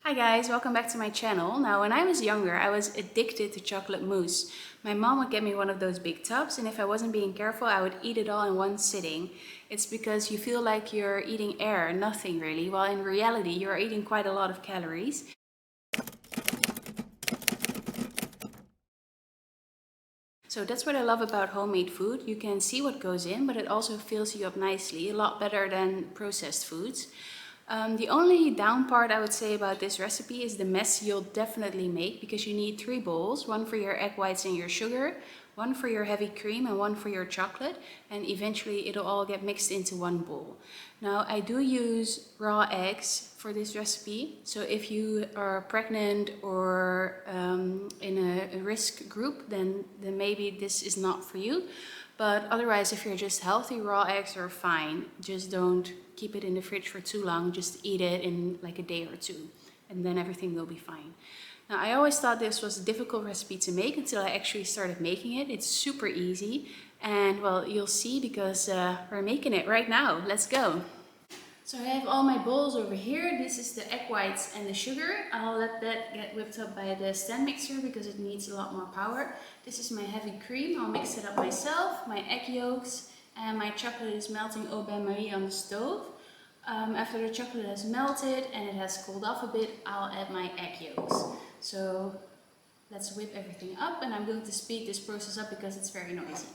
Hi guys, welcome back to my channel. Now when I was younger, I was addicted to chocolate mousse. My mom would get me one of those big tubs, and if I wasn't being careful, I would eat it all in one sitting. It's because you feel like you're eating air, nothing really, while in reality you're eating quite a lot of calories. So that's what I love about homemade food. You can see what goes in, but it also fills you up nicely, a lot better than processed foods. The only down part I would say about this recipe is the mess you'll definitely make, because you need 3 bowls, one for your egg whites and your sugar, one for your heavy cream and one for your chocolate, and eventually it'll all get mixed into one bowl. Now I do use raw eggs for this recipe, so if you are pregnant or in a risk group, then maybe this is not for you. But otherwise, if you're just healthy, raw eggs are fine. Just don't keep it in the fridge for too long. Just eat it in like a day or two, and then everything will be fine. Now, I always thought this was a difficult recipe to make until I actually started making it. It's super easy, and well, you'll see because we're making it right now. Let's go. So I have all my bowls over here. This is the egg whites and the sugar. I'll let that get whipped up by the stand mixer because it needs a lot more power. This is my heavy cream. I'll mix it up myself. My egg yolks, and my chocolate is melting au bain-marie on the stove. After the chocolate has melted and it has cooled off a bit, I'll add my egg yolks. So let's whip everything up, and I'm going to speed this process up because it's very noisy.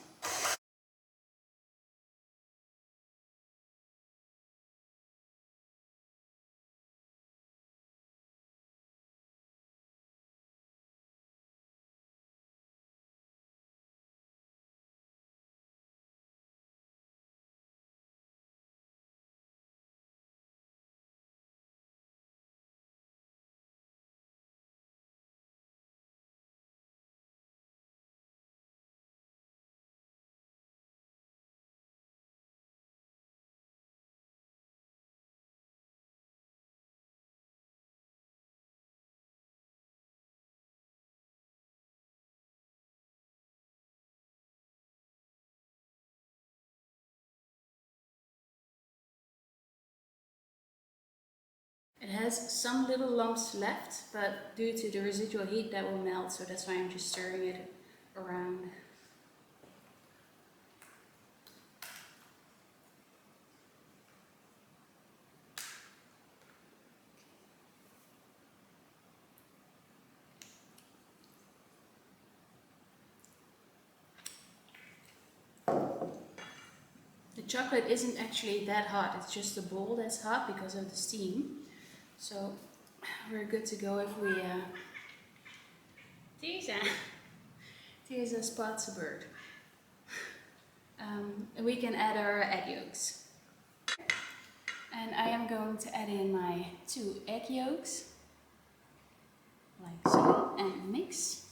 It has some little lumps left, but due to the residual heat that will melt, so that's why I'm just stirring it around. The chocolate isn't actually that hot, it's just the bowl that's hot because of the steam. So we're good to go if we... Deze Spaanse bird. We can add our egg yolks. And I am going to add in my 2 egg yolks, like so, and mix.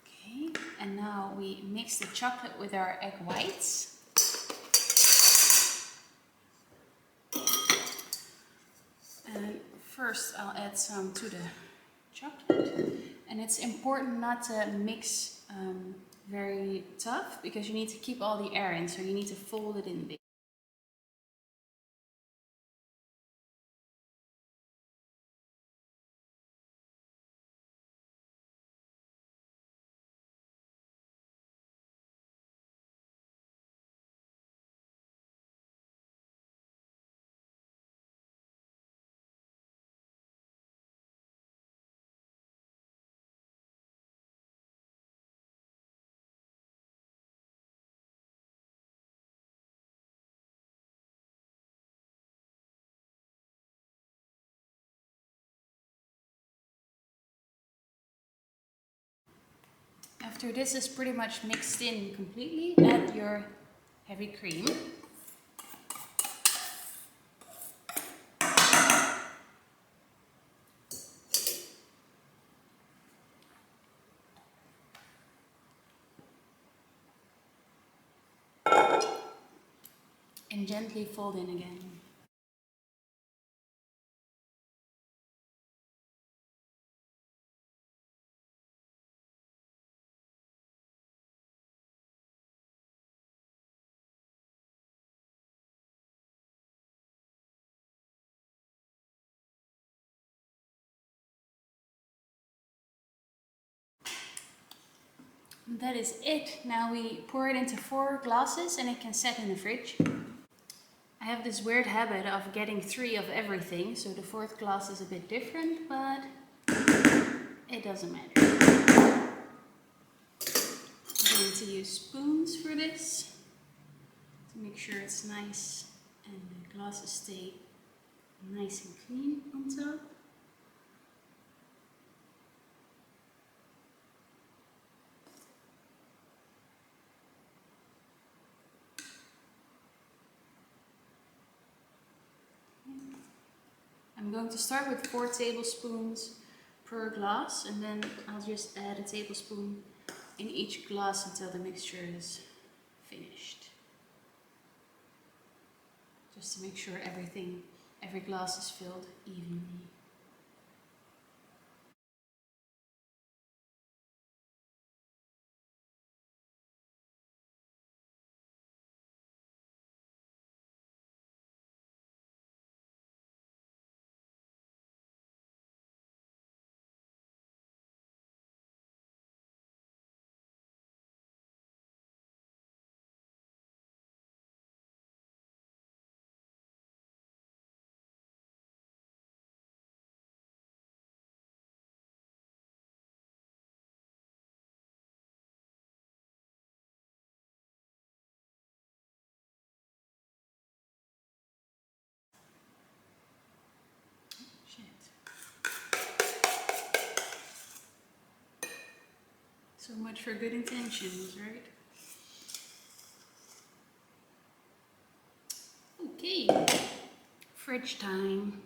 Okay, and now we mix the chocolate with our egg whites. And first I'll add some to the chocolate. And it's important not to mix very tough, because you need to keep all the air in, so you need to fold it in a bit. After this is pretty much mixed in completely, add your heavy cream. And gently fold in again. That is it. Now we pour it into 4 glasses and it can set in the fridge. I have this weird habit of getting 3 of everything, so the 4th glass is a bit different, but it doesn't matter. I'm going to use spoons for this to make sure it's nice and the glasses stay nice and clean on top. I'm going to start with 4 tablespoons per glass, and then I'll just add a tablespoon in each glass until the mixture is finished. Just to make sure every glass is filled evenly. So much for good intentions, right? Okay, fridge time.